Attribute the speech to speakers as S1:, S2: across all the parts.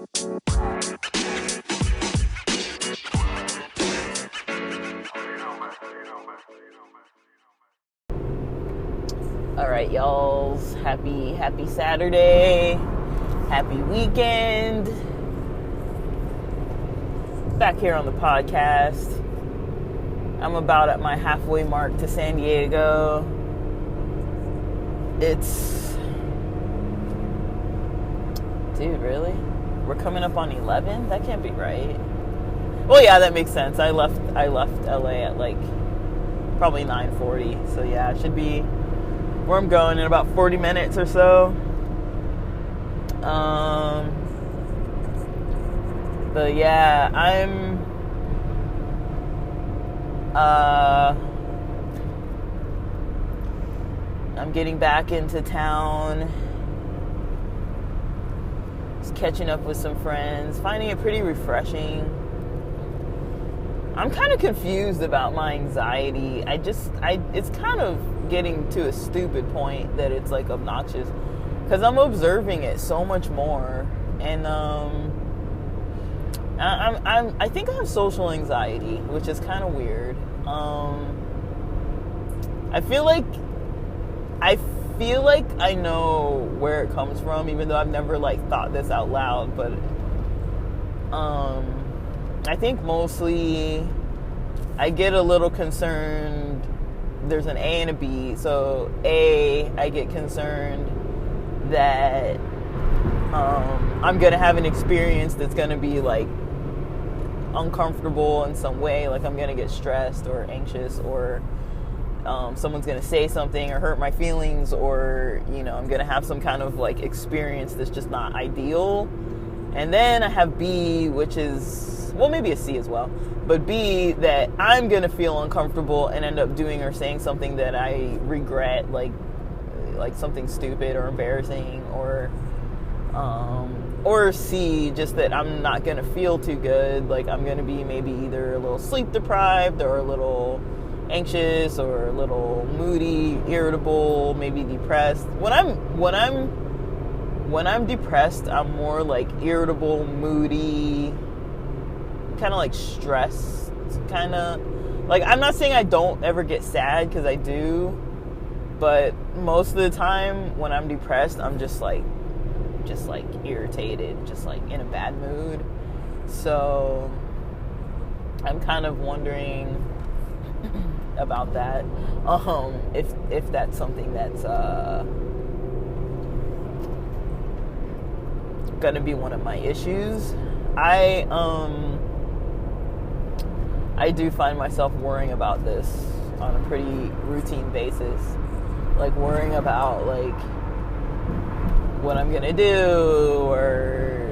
S1: All right, y'alls. Happy Saturday. Happy weekend. Back here on the podcast. I'm about at my halfway mark to San Diego. Dude, really? We're coming up on 11? That can't be right. Well, yeah, that makes sense. I left LA at like probably 9:40. So yeah, it should be where I'm going in about 40 minutes or so. But yeah, I'm getting back into town. Just catching up with some friends, finding it pretty refreshing. I'm kind of confused about my anxiety. It's kind of getting to a stupid point that it's like obnoxious, because I'm observing it so much more, and I think I have social anxiety, which is kind of weird. I feel like I know where it comes from, even though I've never like thought this out loud. But I think mostly I get a little concerned. There's an A and a B. So A, I get concerned that I'm gonna have an experience that's gonna be like uncomfortable in some way, like I'm gonna get stressed or anxious, or someone's gonna say something or hurt my feelings, or I'm gonna have some kind of like experience that's just not ideal. And then I have B, which is, well, maybe a C as well, but B, that I'm gonna feel uncomfortable and end up doing or saying something that I regret, like something stupid or embarrassing, or C, just that I'm not gonna feel too good. Like I'm gonna be maybe either a little sleep deprived, or a little anxious, or a little moody, irritable, maybe depressed. When I'm depressed, I'm more like irritable, moody, kind of like stressed, kind of. Like, I'm not saying I don't ever get sad, because I do, but most of the time when I'm depressed, I'm just like irritated, just like in a bad mood. So I'm kind of wondering about that, if that's something that's gonna be one of my issues. I do find myself worrying about this on a pretty routine basis, like worrying about like what I'm gonna do, or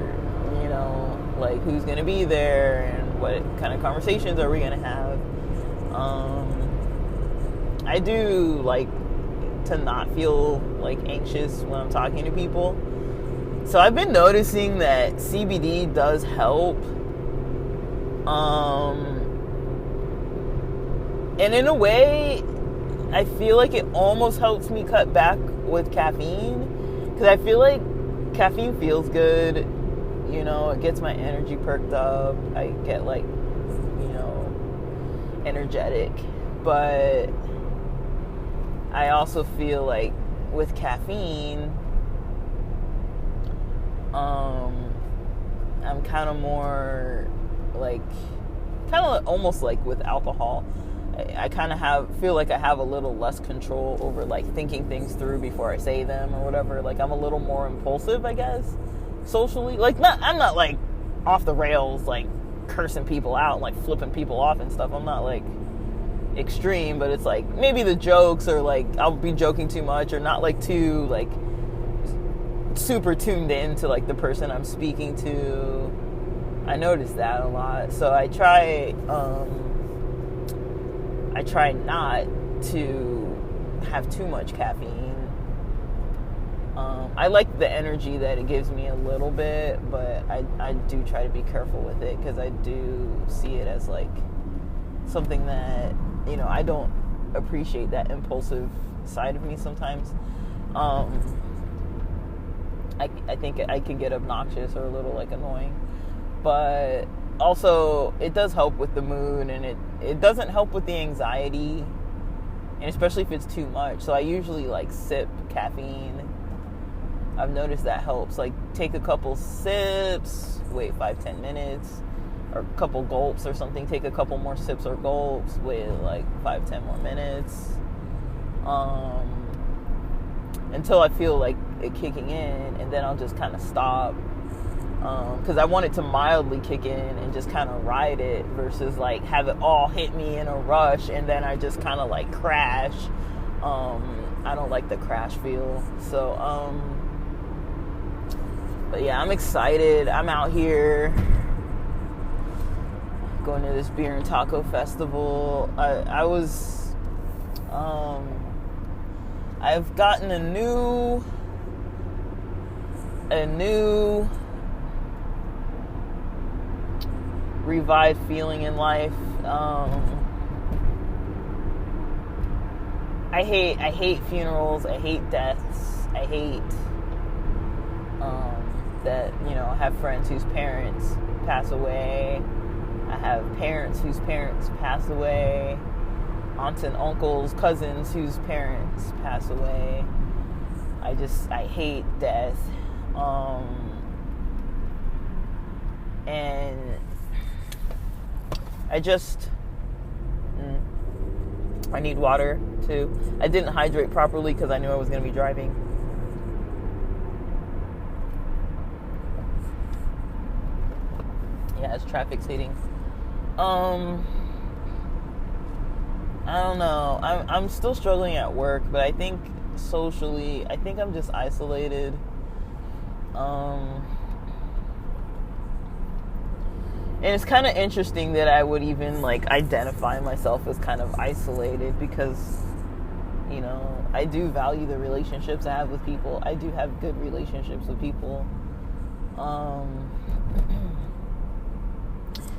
S1: like who's gonna be there, and what kind of conversations are we gonna have. I do like to not feel like anxious when I'm talking to people, so I've been noticing that CBD does help, and in a way I feel like it almost helps me cut back with caffeine, because I feel like caffeine feels good, it gets my energy perked up, I get like, energetic, but I also feel like with caffeine, I'm kind of more like, almost like with alcohol, I kind of feel like I have a little less control over like thinking things through before I say them or whatever. Like I'm a little more impulsive, I guess, socially. Like I'm not like off the rails, like cursing people out, like flipping people off and stuff. I'm not like extreme, but it's like maybe the jokes, or like I'll be joking too much, or not like too like super tuned in to like the person I'm speaking to. I notice that a lot, so I try not to have too much caffeine. I like the energy that it gives me a little bit, but I do try to be careful with it, because I do see it as like something that, I don't appreciate that impulsive side of me sometimes. I think I can get obnoxious or a little like annoying. But also it does help with the mood, and it doesn't help with the anxiety, and especially if it's too much. So I usually like sip caffeine. I've noticed that helps. Like take a couple sips, wait 5-10 minutes, or a couple gulps or something. Take a couple more sips or gulps, wait like 5-10 more minutes, until I feel like it kicking in, and then I'll just kind of stop, because I want it to mildly kick in and just kind of ride it, versus like have it all hit me in a rush and then I just kind of like crash. I don't like the crash feel. So but yeah, I'm excited. I'm out here going to this beer and taco festival. I've gotten a new revived feeling in life. I hate funerals. I hate deaths. I hate that, I have friends whose parents pass away. I have parents whose parents pass away. Aunts and uncles, cousins whose parents pass away. I hate death. And I need water too. I didn't hydrate properly because I knew I was going to be driving. Yeah, it's traffic's hitting. I don't know. I'm still struggling at work, but I think socially, I'm just isolated. And it's kind of interesting that I would even like identify myself as kind of isolated, because I do value the relationships I have with people. I do have good relationships with people.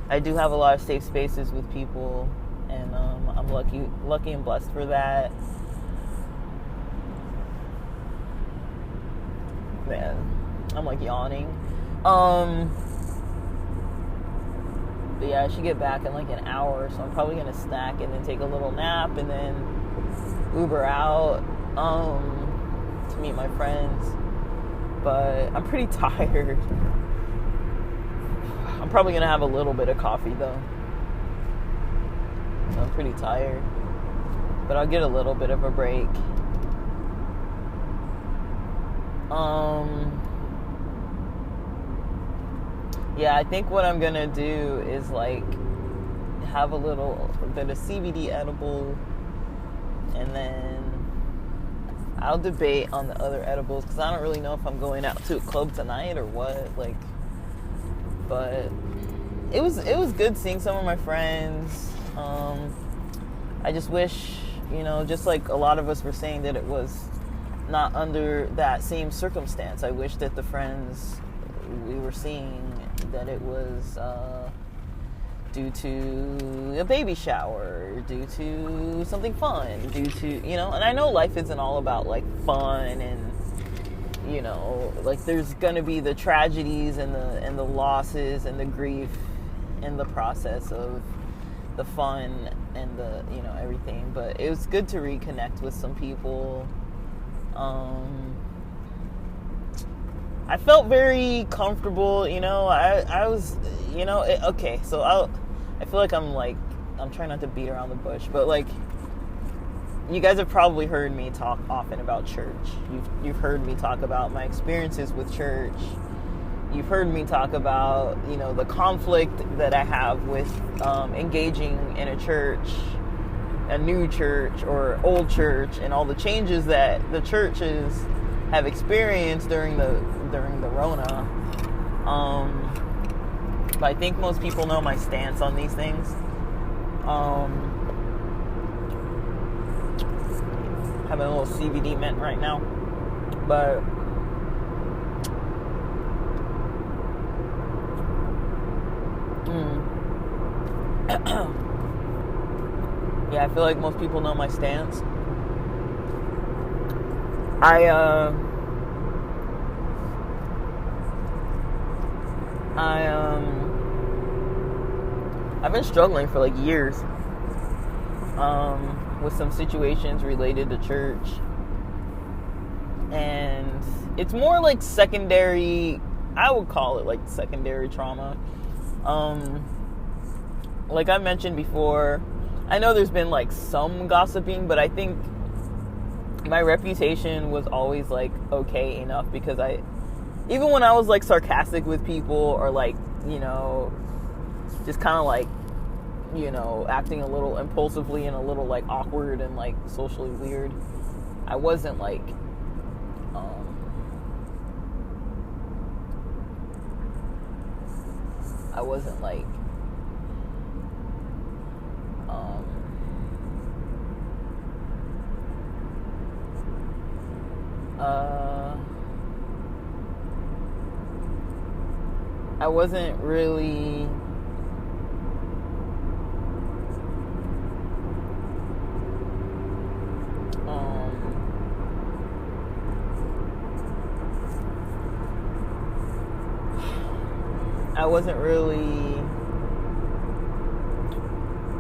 S1: I do have a lot of safe spaces with people, and I'm lucky and blessed for that. Man, I'm like yawning. But yeah, I should get back in like an hour, so I'm probably gonna snack and then take a little nap and then Uber out to meet my friends. But I'm pretty tired. I'm probably gonna have a little bit of coffee though. I'm pretty tired, but I'll get a little bit of a break. Yeah, I think what I'm gonna do is like have a little bit of CBD edible, and then I'll debate on the other edibles, because I don't really know if I'm going out to a club tonight or what. Like, but it was good seeing some of my friends. I just wish, just like a lot of us were saying, that it was not under that same circumstance. I wish that the friends we were seeing, that it was due to a baby shower, due to something fun, due to, and I know life isn't all about like fun and, like there's gonna be the tragedies and the losses and the grief in the process of the fun and the, everything. But it was good to reconnect with some people. I felt very comfortable, I was, okay, so I feel like I'm trying not to beat around the bush, but like, you guys have probably heard me talk often about church. You've heard me talk about my experiences with church. You've heard me talk about, the conflict that I have with engaging in a church, a new church or old church, and all the changes that the churches have experienced during the Rona. But I think most people know my stance on these things. Having a little CBD mint right now, but yeah, I feel like most people know my stance. I've been struggling for like years with some situations related to church, and it's more like secondary. I would call it like secondary trauma. Like I mentioned before, I know there's been like some gossiping, but I think my reputation was always like okay enough, because even when I was like sarcastic with people, or like, just kind of like, acting a little impulsively and a little like awkward and like socially weird, I wasn't like, I wasn't really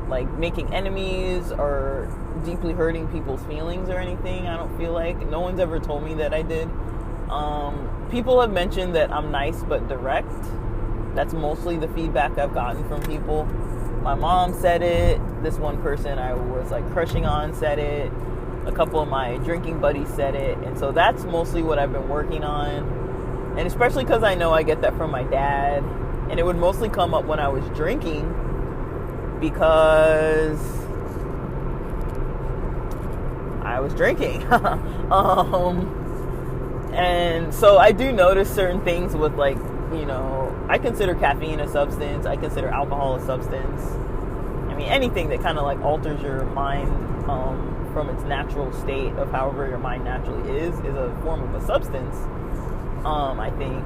S1: like making enemies or deeply hurting people's feelings or anything. I don't feel like. No one's ever told me that I did. People have mentioned that I'm nice but direct. That's mostly the feedback I've gotten from people. My mom said it. This one person I was like crushing on said it. A couple of my drinking buddies said it. And so that's mostly what I've been working on. And especially because I know I get that from my dad. And it would mostly come up when I was drinking, because I was drinking. And so I do notice certain things with like, I consider caffeine a substance. I consider alcohol a substance. I mean, anything that kind of like alters your mind from its natural state of however your mind naturally is a form of a substance. I think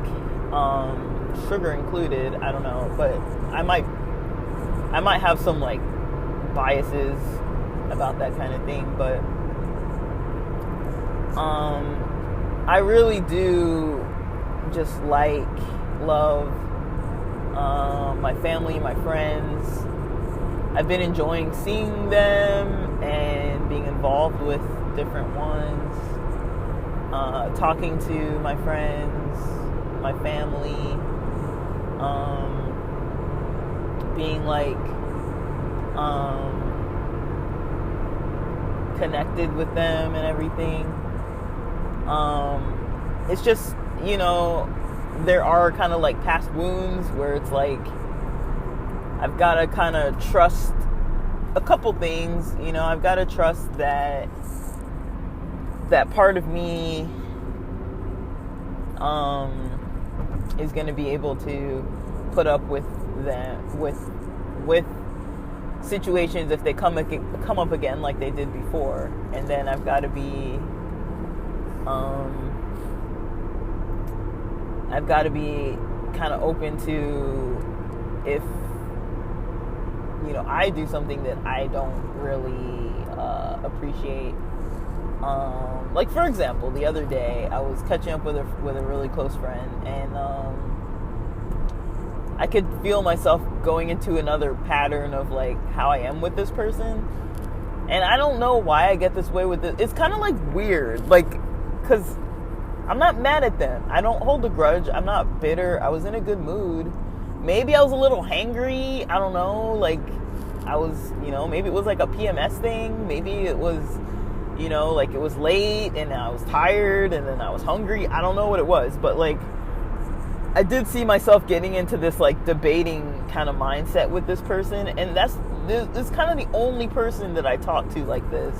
S1: sugar included. I don't know, but I might have some like biases about that kind of thing, but I really do just like love my family, my friends. I've been enjoying seeing them and being involved with different ones, talking to my friends, my family, being like connected with them and everything. It's just, there are kind of like past wounds where it's like I've got to kind of trust a couple things. I've got to trust that part of me is going to be able to put up with them, with situations if they come up again like they did before. And then I've got to be kind of open to, if I do something that I don't really appreciate. Like for example, the other day I was catching up with a really close friend, and I could feel myself going into another pattern of like how I am with this person, and I don't know why I get this way with it. It's kind of like weird, like, because I'm not mad at them. I don't hold a grudge. I'm not bitter. I was in a good mood. Maybe I was a little hangry. I don't know. Like, I was, maybe it was like a PMS thing. Maybe it was, like it was late and I was tired and then I was hungry. I don't know what it was. But, like, I did see myself getting into this, like, debating kind of mindset with this person. And this is kind of the only person that I talk to like this.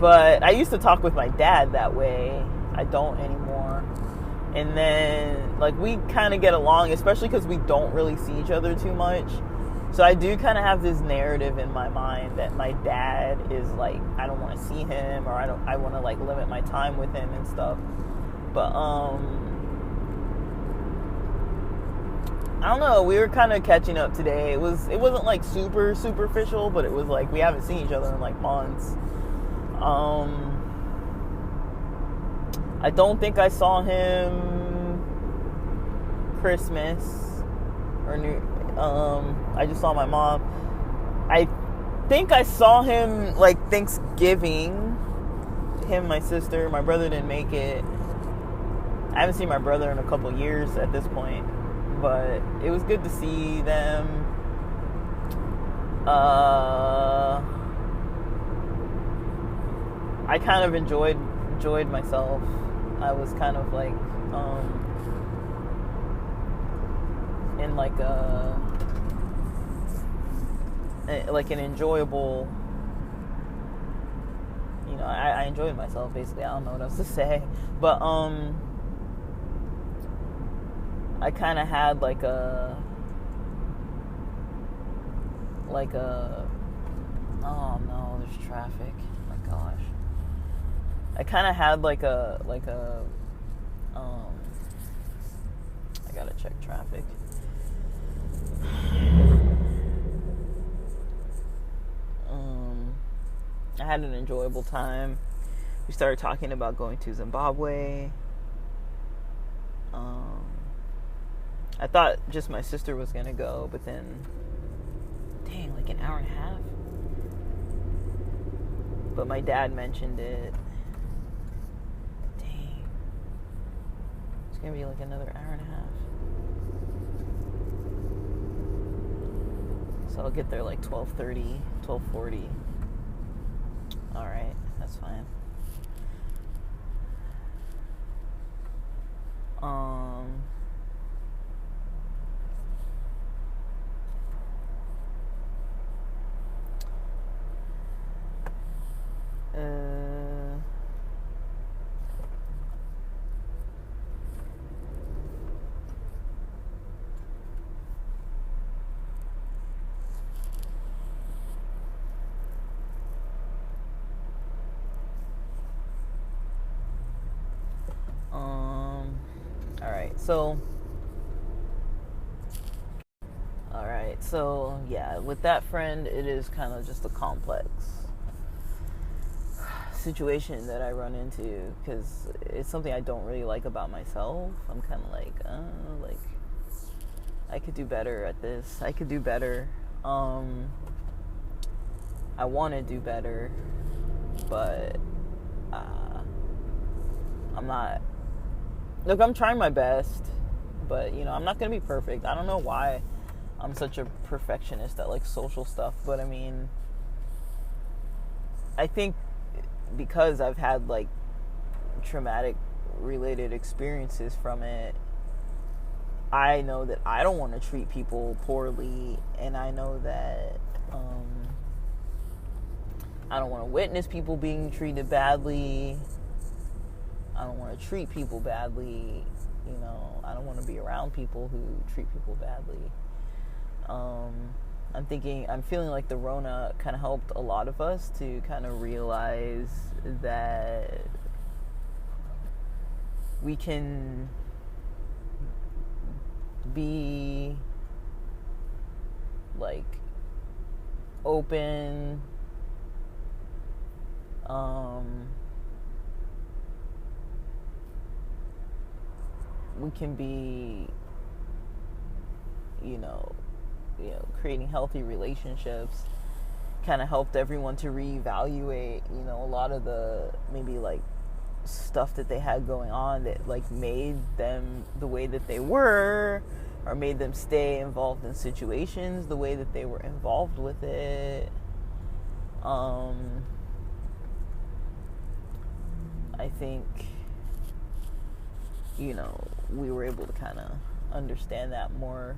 S1: But I used to talk with my dad that way. I don't anymore. And then, like, we kind of get along, especially because we don't really see each other too much. So I do kind of have this narrative in my mind that my dad is, like, I don't want to see him, or I want to, like, limit my time with him and stuff. But, I don't know, we were kind of catching up today. It wasn't, like, super superficial, but it was, like, we haven't seen each other in, like, months. I don't think I saw him Christmas or New. I just saw my mom. I think I saw him like Thanksgiving. Him, my sister, my brother didn't make it. I haven't seen my brother in a couple years at this point, but it was good to see them. I kind of enjoyed myself. I was kind of like in like an enjoyable, you know, I enjoyed myself basically. I don't know what else to say, but I kind of had like a oh no, there's traffic. Oh my gosh. I kind of had like a I gotta check traffic. I had an enjoyable time. We started talking about going to Zimbabwe. I thought just my sister was gonna go, but then, dang, like an hour and a half. But my dad mentioned it. Dang, it's gonna be like another hour and a half. So I'll get there like 12:30, 12:40. All right, that's fine. So yeah, with that friend, it is kind of just a complex situation that I run into because it's something I don't really like about myself. I'm kind of like I could do better at this. I could do better. I want to do better, but I'm not. Look, I'm trying my best, but you know, I'm not gonna be perfect. I don't know why I'm such a perfectionist at like social stuff, but I mean, I think because I've had like traumatic related experiences from it, I know that I don't want to treat people poorly, and I know that I don't want to witness people being treated badly. I don't want to treat people badly. You know, I don't want to be around people who treat people badly. I'm feeling like the Rona kind of helped a lot of us to kind of realize that we can be like open, we can be, you know, creating healthy relationships. Kind of helped everyone to reevaluate, you know, a lot of the maybe like stuff that they had going on that like made them the way that they were, or made them stay involved in situations the way that they were involved with it. I think, you know, we were able to kind of understand that more.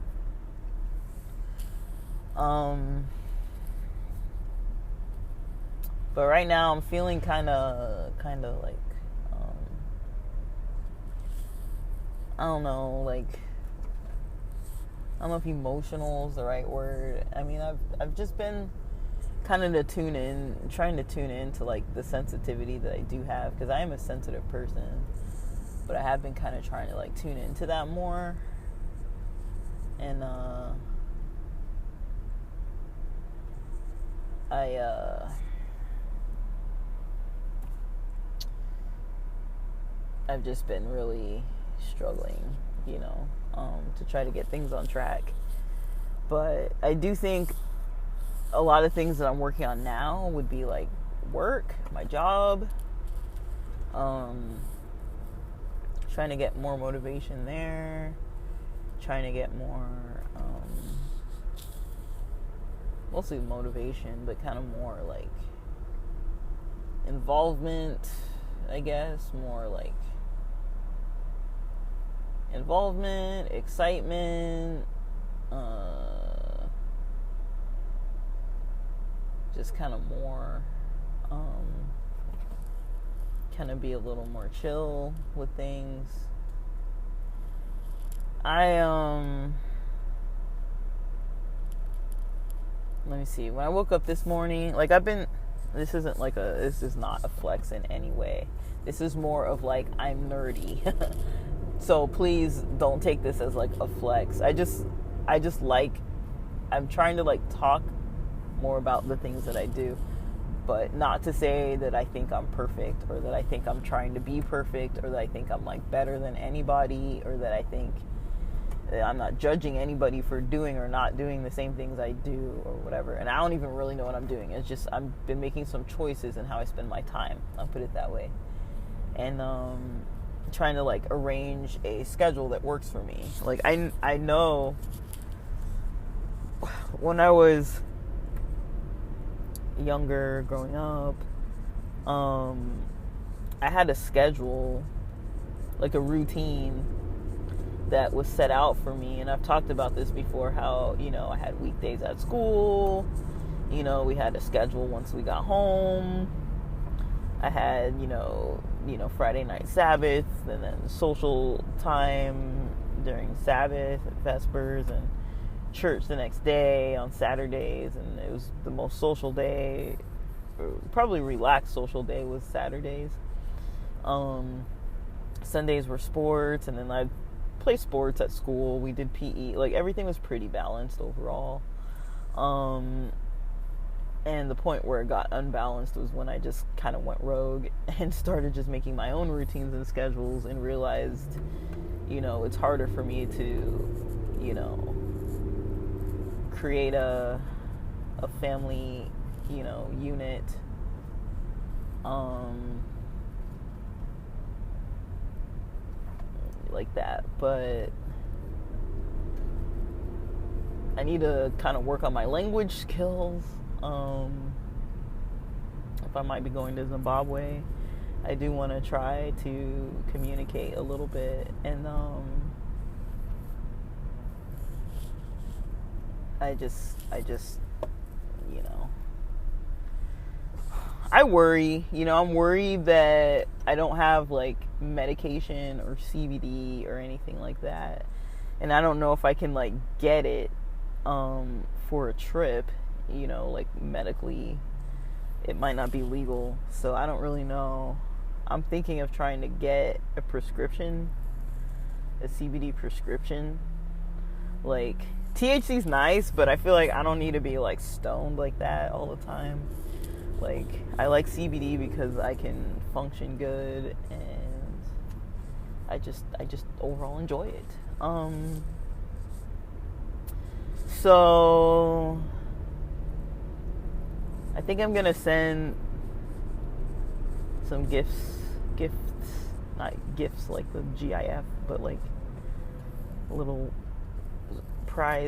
S1: But right now I'm feeling kind of like, I don't know, like, I don't know if emotional is the right word. I mean, I've just been kind of trying to tune in to like the sensitivity that I do have, because I am a sensitive person, but I have been kind of trying to like tune into that more. And I've just been really struggling, to try to get things on track. But I do think a lot of things that I'm working on now would be like work, my job, trying to get more motivation there, trying to get more, mostly motivation, but kind of more like involvement, I guess, more like involvement, excitement, just kind of more, kind of be a little more chill with things. Let me see, when I woke up this morning, like this is not a flex in any way. This is more of like, I'm nerdy. So please don't take this as like a flex. I'm trying to like talk more about the things that I do, but not to say that I think I'm perfect, or that I think I'm trying to be perfect, or that I think I'm like better than anybody, or that I think I'm not judging anybody for doing or not doing the same things I do or whatever. And I don't even really know what I'm doing. It's just I've been making some choices in how I spend my time. I'll put it that way. And trying to like arrange a schedule that works for me. Like I know when I was younger, growing up, I had a schedule, like a routine that was set out for me. And I've talked about this before, how, I had weekdays at school, we had a schedule once we got home. I had, Friday night Sabbath, and then social time during Sabbath and Vespers, and church the next day on Saturdays. And it was the most social day, probably relaxed social day, was Saturdays. Sundays were sports, and then I'd play sports at school. We did PE. Like, everything was pretty balanced overall. And the point where it got unbalanced was when I just kind of went rogue and started just making my own routines and schedules, and realized, it's harder for me to, create a family, unit, like that. But I need to kind of work on my language skills. If I might be going to Zimbabwe, I do want to try to communicate a little bit. And I just I worry, I'm worried that I don't have like medication or CBD or anything like that, and I don't know if I can like get it for a trip, like medically it might not be legal, so I don't really know. I'm thinking of trying to get a prescription, a CBD prescription. Like, THC's nice, but I feel like I don't need to be like stoned like that all the time. Like, I like CBD because I can function good, and I just overall enjoy it. So I think I'm gonna send some gifts, not gifts like the GIF, but like little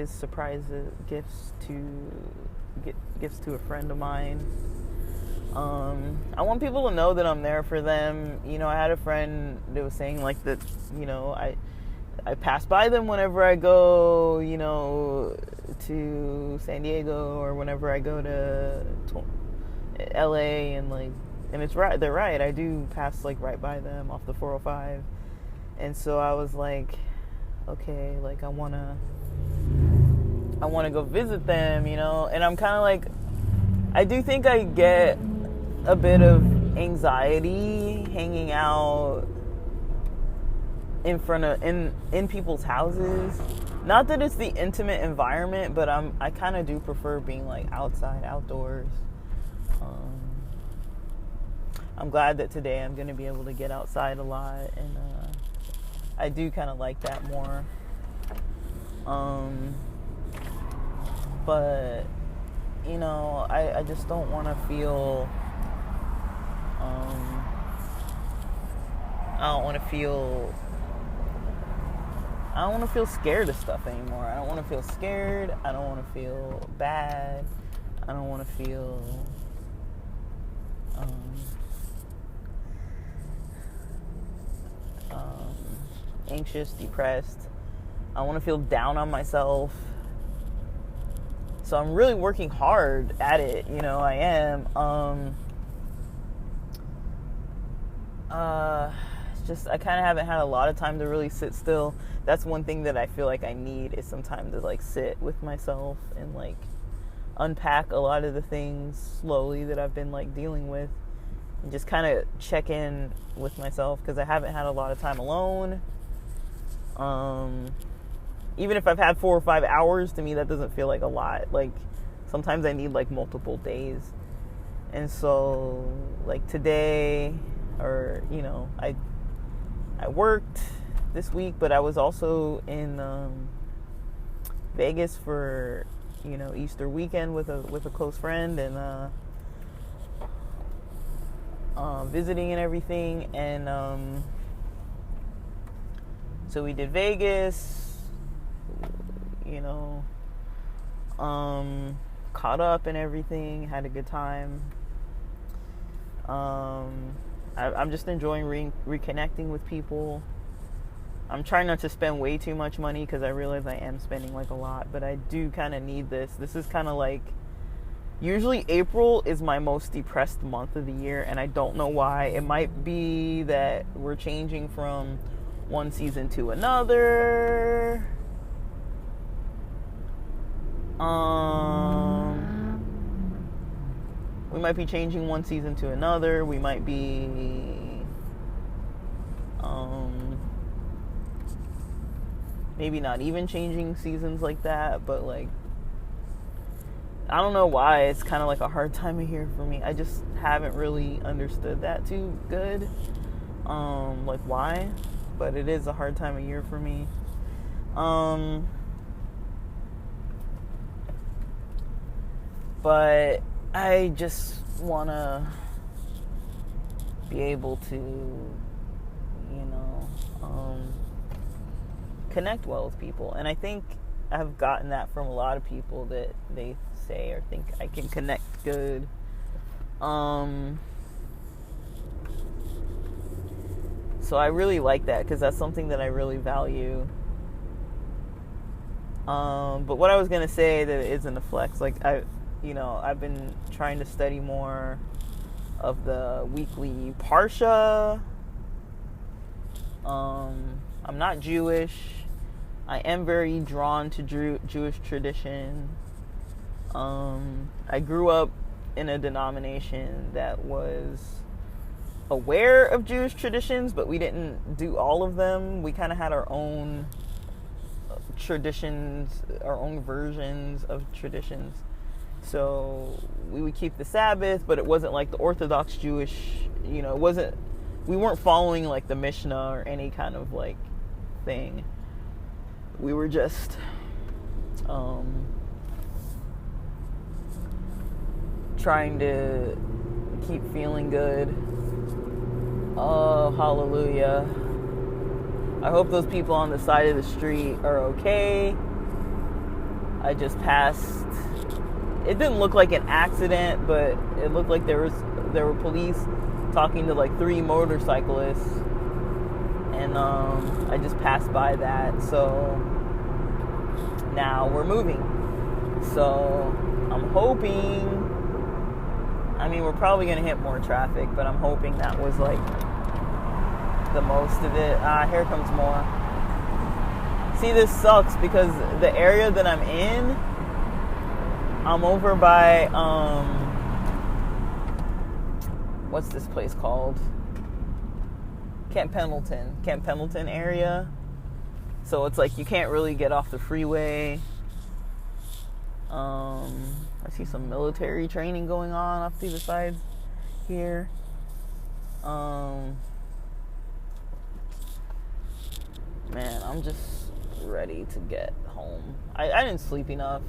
S1: surprise gifts to a friend of mine. I want people to know that I'm there for them. I had a friend that was saying like that, I pass by them whenever I go, to San Diego, or whenever I go to LA, and it's right, they're right. I do pass like right by them off the 405. And so I was like, okay, like I want to go visit them, and I'm kind of like, I do think I get a bit of anxiety hanging out in people's houses. Not that it's the intimate environment, but I kind of do prefer being like outdoors. I'm glad that today I'm going to be able to get outside a lot, and I do kind of like that more. But, you know, I just don't want to feel, I don't want to feel scared of stuff anymore. I don't want to feel scared. I don't want to feel bad. I don't want to feel anxious, depressed. I want to feel down on myself. So I'm really working hard at it. You know, I am. It's just I kind of haven't had a lot of time to really sit still. That's one thing that I feel like I need, is some time to like sit with myself and like unpack a lot of the things slowly that I've been like dealing with, and just kind of check in with myself, because I haven't had a lot of time alone. Even if I've had 4 or 5 hours, to me that doesn't feel like a lot. Like sometimes I need like multiple days. And so like today, or you know, I worked this week, but I was also in Vegas for, you know, Easter weekend with a close friend, and visiting and everything. And so we did Vegas, you know, caught up and everything, had a good time. I'm just enjoying reconnecting with people. I'm trying not to spend way too much money, because I realize I am spending like a lot, but I do kind of need this. This is kind of like, usually April is my most depressed month of the year, and I don't know why. It might be that we're changing from one season to another. We might be changing one season to another. We might be maybe not even changing seasons like that, but like, I don't know why it's kind of like a hard time of year for me. I just haven't really understood that too good, like why, but it is a hard time of year for me. But I just want to be able to, you know, connect well with people. And I think I've gotten that from a lot of people, that they say or think I can connect good. So I really like that, because that's something that I really value. But what I was going to say that isn't a flex, like I've been trying to study more of the weekly Parsha. I'm not Jewish. I am very drawn to Jewish tradition. I grew up in a denomination that was aware of Jewish traditions, but we didn't do all of them. We kind of had our own traditions, our own versions of traditions. So we would keep the Sabbath, but it wasn't like the Orthodox Jewish, you know, we weren't following like the Mishnah or any kind of like thing. We were just trying to keep feeling good. Oh, hallelujah. I hope those people on the side of the street are okay. I just passed. It didn't look like an accident, but it looked like there were police talking to like 3 motorcyclists, and I just passed by that. So now we're moving. So I'm hoping, I mean, we're probably going to hit more traffic, but I'm hoping that was like the most of it. Here comes more. See, this sucks because the area that I'm in, I'm over by, what's this place called? Camp Pendleton area. So it's like you can't really get off the freeway. I see some military training going on off to the sides here. Um, man, I'm just ready to get home. I didn't sleep enough.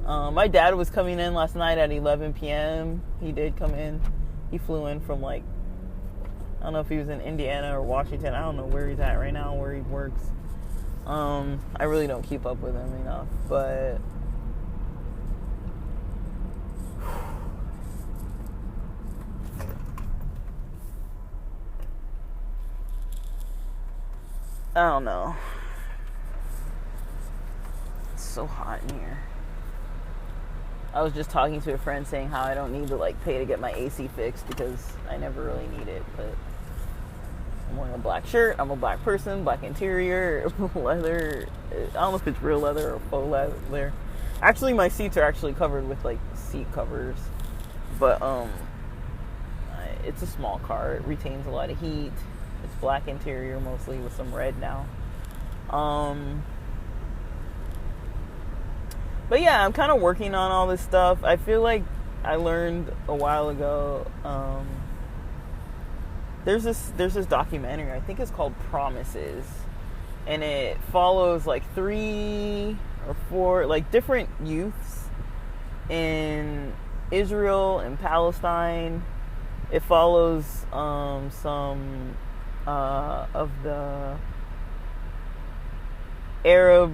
S1: My dad was coming in last night at 11 p.m. He did come in. He flew in from, like, I don't know if he was in Indiana or Washington. I don't know where he's at right now, where he works. I really don't keep up with him enough, but I don't know. It's so hot in here. I was just talking to a friend saying how I don't need to, like, pay to get my AC fixed because I never really need it, but I'm wearing a black shirt, I'm a black person, black interior, leather. I don't know if it's real leather or faux leather. Actually, my seats are actually covered with, like, seat covers, but it's a small car. It retains a lot of heat. It's black interior mostly with some red now. But yeah, I'm kind of working on all this stuff. I feel like I learned a while ago. There's this documentary. I think it's called Promises, and it follows like 3 or 4 like different youths in Israel and Palestine. It follows some of the Arab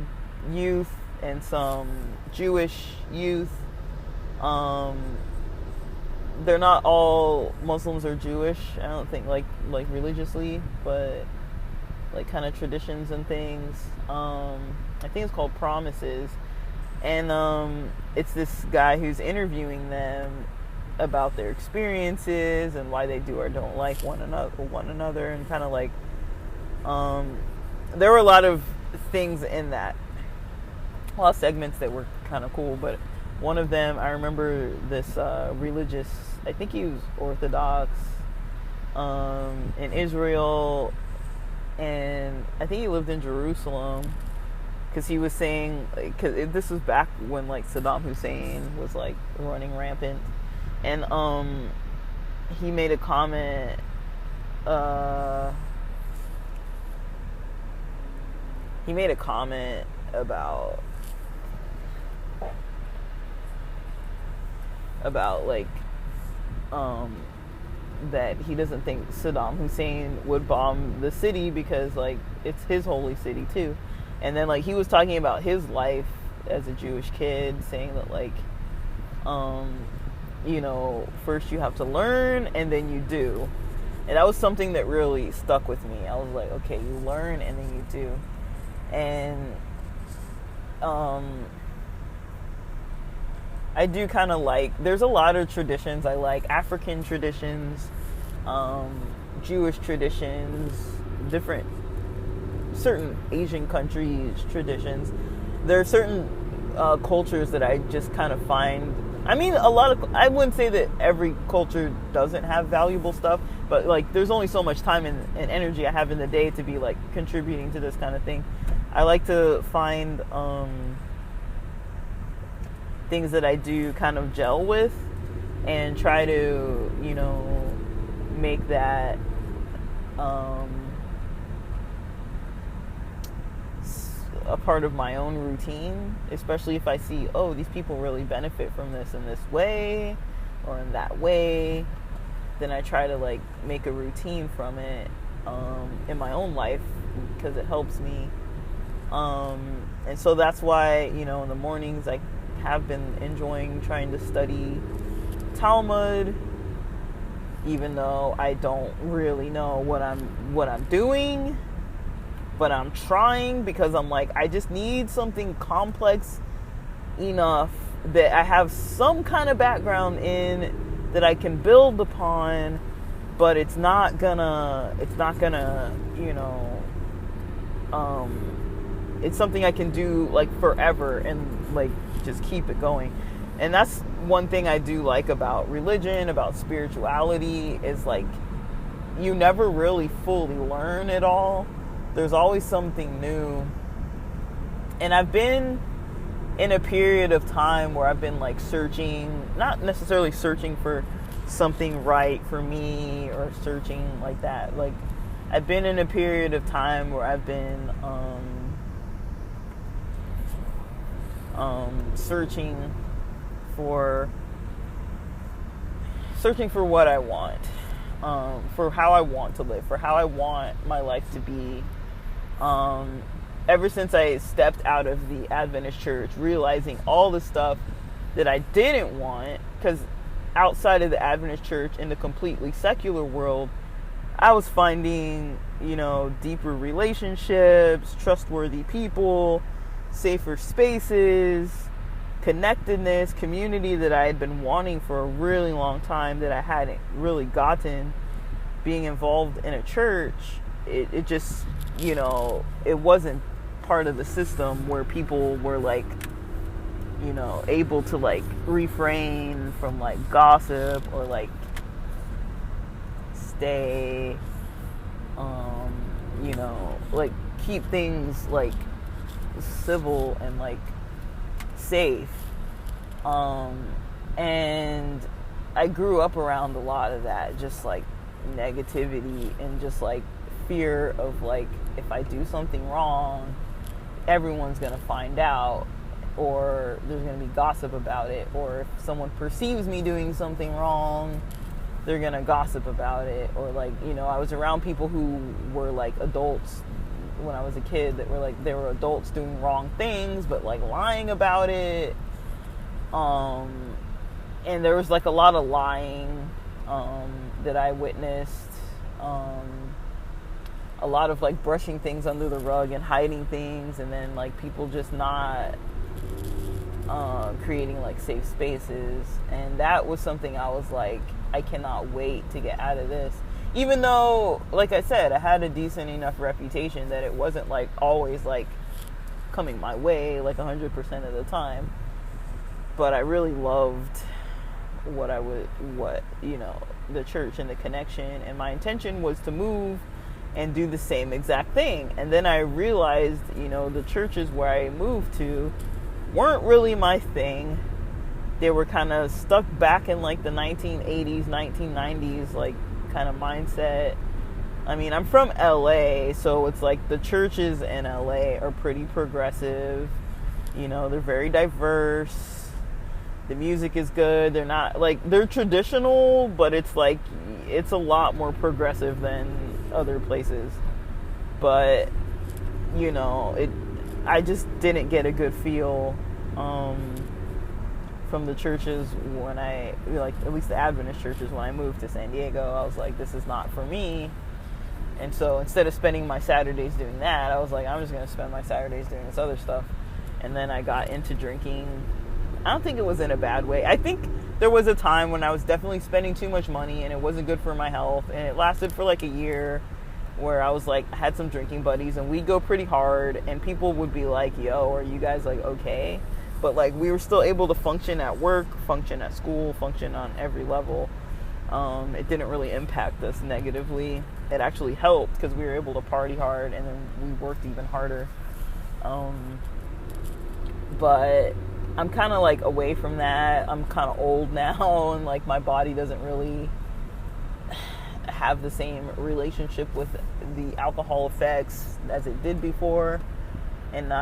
S1: youth and some Jewish youth. They're not all Muslims or Jewish, I don't think, like religiously, but like kind of traditions and things. I think it's called Promises, and it's this guy who's interviewing them about their experiences and why they do or don't like one another, and kind of like there were a lot of things in that, a lot of segments that were kind of cool. But one of them, I remember this religious, I think he was Orthodox, in Israel, and I think he lived in Jerusalem, because he was saying, because this was back when like Saddam Hussein was like running rampant, and he made a comment. He made a comment about like that he doesn't think Saddam Hussein would bomb the city because like it's his holy city too. And then like he was talking about his life as a Jewish kid, saying that like you know, first you have to learn and then you do. And that was something that really stuck with me. I was like, okay, you learn and then you do. And I do kind of like, there's a lot of traditions I like. African traditions, Jewish traditions, certain Asian countries traditions. There are certain cultures that I just kind of find, I mean, I wouldn't say that every culture doesn't have valuable stuff, but like there's only so much time and energy I have in the day to be like contributing to this kind of thing. I like to find things that I do kind of gel with and try to, you know, make that a part of my own routine, especially if I see, oh, these people really benefit from this in this way or in that way. Then I try to like make a routine from it in my own life because it helps me. And so that's why, you know, in the mornings I have been enjoying trying to study Talmud, even though I don't really know what I'm doing, but I'm trying, because I'm like, I just need something complex enough that I have some kind of background in that I can build upon, but it's not gonna, you know, it's something I can do like forever and like just keep it going. And that's one thing I do like about religion, about spirituality, is like you never really fully learn it all. There's always something new. And I've been in a period of time where I've been like searching, not necessarily searching for something right for me or searching like that. Like, I've been in a period of time where I've been searching for what I want, for how I want to live, for how I want my life to be. Ever since I stepped out of the Adventist church, realizing all the stuff that I didn't want, because outside of the Adventist church, in the completely secular world, I was finding, deeper relationships, trustworthy people, safer spaces, connectedness, community that I had been wanting for a really long time that I hadn't really gotten. Being involved in a church, it just, it wasn't part of the system where people were like, able to like refrain from like gossip or like stay, like keep things like civil and like safe. And I grew up around a lot of that, just like negativity and just like fear of like, if I do something wrong, everyone's gonna find out, or there's gonna be gossip about it, or if someone perceives me doing something wrong, they're gonna gossip about it. Or like, I was around people who were like adults when I was a kid that were like, they were adults doing wrong things but like lying about it. And there was like a lot of lying that I witnessed. A lot of like brushing things under the rug and hiding things, and then like people just not creating like safe spaces. And that was something I was like, I cannot wait to get out of this. Even though, like I said, I had a decent enough reputation that it wasn't like always like coming my way like 100% of the time. But I really loved the church and the connection, and my intention was to move and do the same exact thing. And then I realized, the churches where I moved to weren't really my thing. They were kind of stuck back in like the 1980s, 1990s, like kind of mindset. I mean, I'm from LA, so it's like the churches in LA are pretty progressive. They're very diverse. The music is good. They're not like, they're traditional, but it's like, it's a lot more progressive than other places. But, I just didn't get a good feel from the churches when I, like, at least the Adventist churches, when I moved to San Diego. I was like, this is not for me. And so instead of spending my Saturdays doing that, I was like, I'm just going to spend my Saturdays doing this other stuff. And then I got into drinking. I don't think it was in a bad way. I think there was a time when I was definitely spending too much money and it wasn't good for my health. And it lasted for like a year, where I was like, I had some drinking buddies and we'd go pretty hard, and people would be like, yo, are you guys like okay? But like, we were still able to function at work, function at school, function on every level. It didn't really impact us negatively. It actually helped because we were able to party hard, and then we worked even harder. But I'm kind of like away from that. I'm kind of old now, and like my body doesn't really have the same relationship with the alcohol effects as it did before. And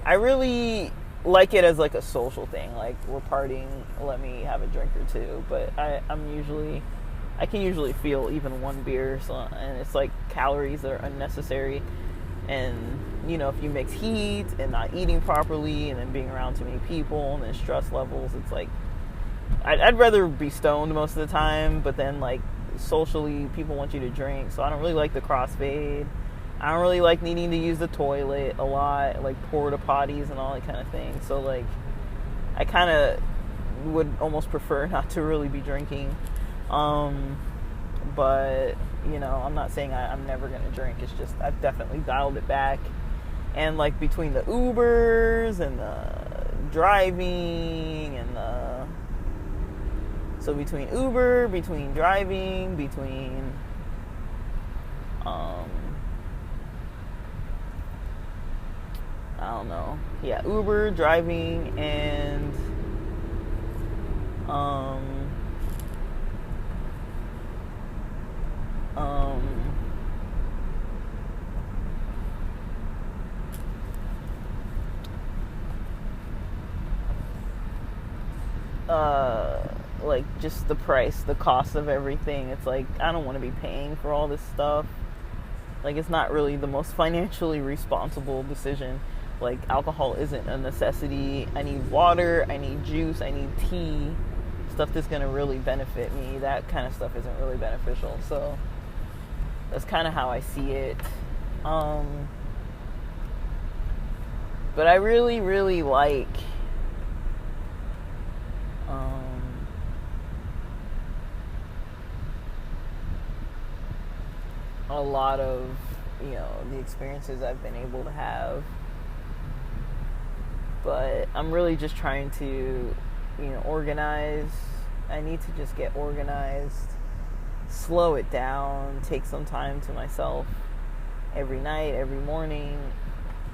S1: I really like it as like a social thing. Like, we're partying, let me have a drink or two. But I can usually feel even one beer, and it's like calories that are unnecessary. And if you mix heat and not eating properly, and then being around too many people, and then stress levels, it's like, I'd rather be stoned most of the time. But then like socially, people want you to drink, so I don't really like the crossfade. I don't really like needing to use the toilet a lot, like porta potties and all that kind of thing. So like, I kind of would almost prefer not to really be drinking. But I'm not saying I'm never gonna drink. It's just, I've definitely dialed it back. And like, between the Ubers and the driving and between Uber, between driving, between I don't know. Yeah, Uber, driving, and Um, um, like just the price, the cost of everything. It's like I don't want to be paying for all this stuff. Like it's not really the most financially responsible decision. Like alcohol isn't a necessity. I need water, I need juice, I need tea, stuff that's gonna really benefit me. That kind of stuff isn't really beneficial. So that's kind of how I see it. But I really, really like a lot of, the experiences I've been able to have. But I'm really just trying to, organize. I need to just get organized, slow it down, take some time to myself every night, every morning.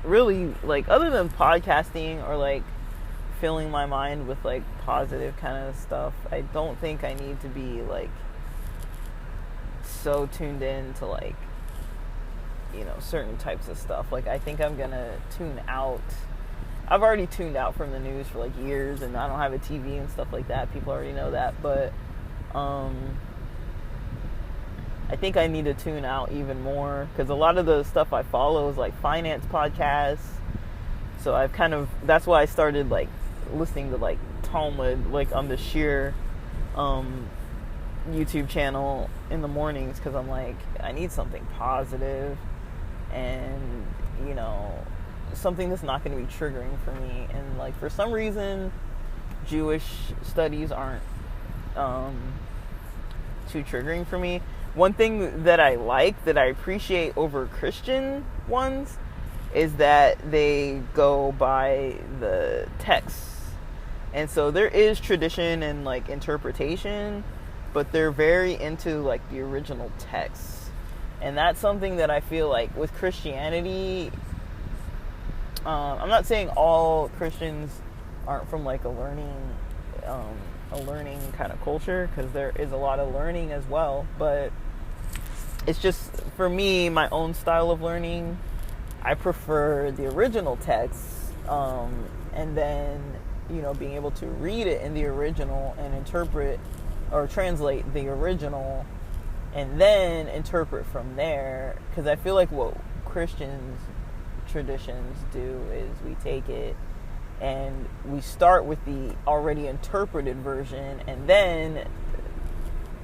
S1: Really, like, other than podcasting or, like, filling my mind with, like, positive kind of stuff, I don't think I need to be, like, so tuned in to, like, certain types of stuff. Like, I think I'm gonna tune out. I've already tuned out from the news for, like, years, and I don't have a TV and stuff like that. People already know that, but I think I need to tune out even more, because a lot of the stuff I follow is, like, finance podcasts. So I've kind of, that's why I started, like, listening to, like, Talmud, like, on the Sheer YouTube channel in the mornings, because I'm like, I need something positive and, something that's not going to be triggering for me. And, like, for some reason, Jewish studies aren't too triggering for me. One thing that I like, that I appreciate over Christian ones, is that they go by the texts. And so there is tradition and, like, interpretation, but they're very into, like, the original texts. And that's something that I feel like with Christianity, I'm not saying all Christians aren't from, like, a learning kind of culture, because there is a lot of learning as well, but it's just, for me, my own style of learning, I prefer the original texts, and then, being able to read it in the original and interpret or translate the original and then interpret from there. Because I feel like what Christians traditions do is we take it and we start with the already interpreted version, and then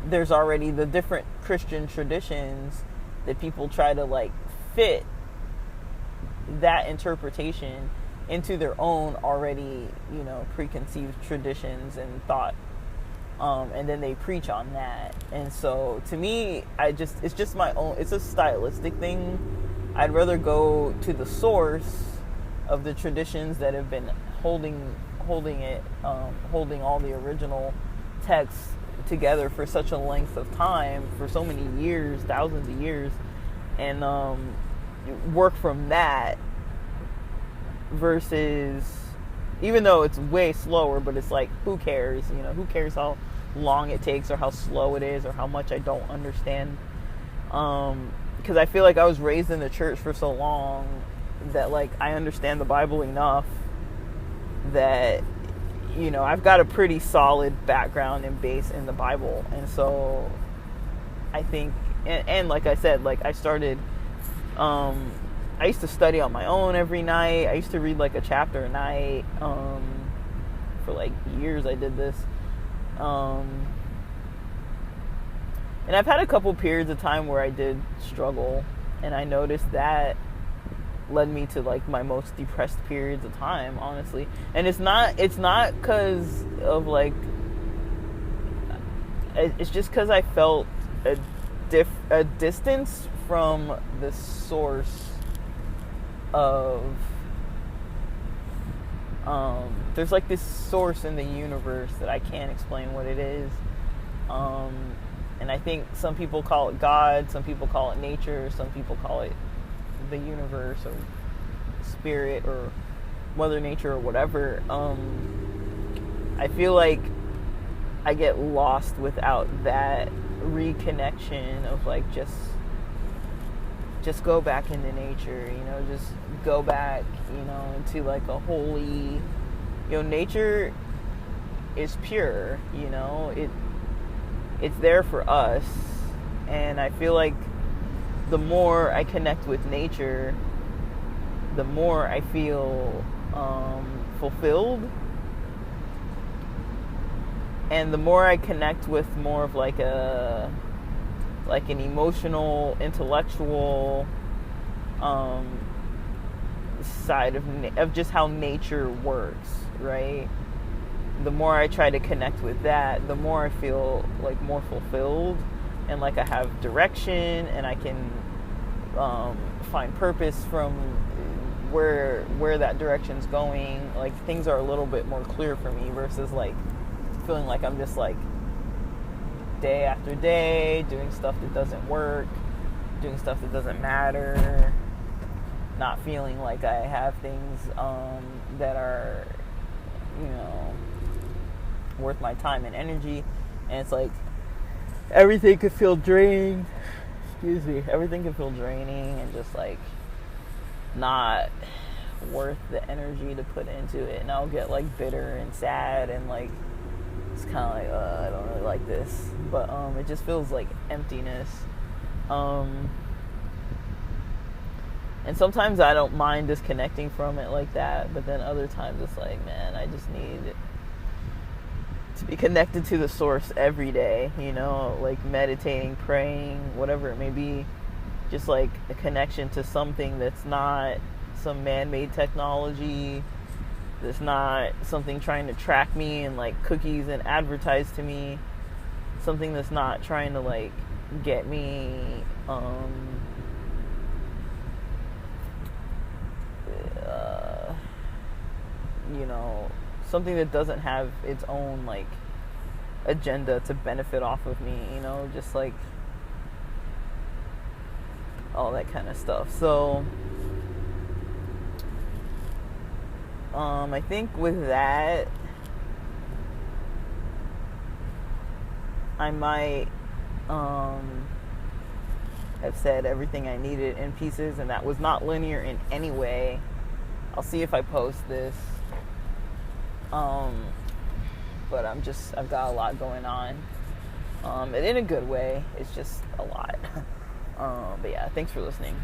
S1: there's already the different Christian traditions that people try to, like, fit that interpretation into their own already, preconceived traditions and thought. And then they preach on that. And so to me, it's just my own, it's a stylistic thing. I'd rather go to the source of the traditions that have been holding all the original texts together for such a length of time, for so many years, thousands of years, and work from that, versus, even though it's way slower, but it's like, who cares? Who cares how long it takes or how slow it is or how much I don't understand? Because I feel like I was raised in the church for so long that, like, I understand the Bible enough that, I've got a pretty solid background and base in the Bible. And so I think, and like I said, like, I started, I used to study on my own every night. I used to read, like, a chapter a night. For, like, years I did this. And I've had a couple periods of time where I did struggle, and I noticed that led me to, like, my most depressed periods of time, honestly. And it's not because of, like, it's just because I felt a distance from the source of, there's, like, this source in the universe that I can't explain what it is. And I think some people call it God, some people call it nature, some people call it the universe or spirit or Mother Nature or whatever. I feel like I get lost without that reconnection of like just go back into nature, just go back, into like a holy, nature is pure, it's there for us. And I feel like the more I connect with nature, the more I feel fulfilled. And the more I connect with more of like an emotional, intellectual side of just how nature works, right? The more I try to connect with that, the more I feel like more fulfilled, and like I have direction, and I can find purpose from where that direction's going. Like things are a little bit more clear for me versus like feeling like I'm just like day after day doing stuff that doesn't work, doing stuff that doesn't matter, not feeling like I have things that are worth my time and energy. And it's like everything could feel draining. Everything can feel draining and just like not worth the energy to put into it. And I'll get like bitter and sad and like it's kind of like I don't really like this, but it just feels like emptiness. And sometimes I don't mind disconnecting from it like that, but then other times it's like, man, I just need to be connected to the source every day, like meditating, praying, whatever it may be. Just like a connection to something that's not some man-made technology, that's not something trying to track me and like cookies and advertise to me, something that's not trying to like get me something that doesn't have its own like agenda to benefit off of me, just like all that kind of stuff. So I think with that I might have said everything I needed in pieces, and that was not linear in any way. I'll see if I post this. But I've got a lot going on. And in a good way. It's just a lot. But yeah, thanks for listening.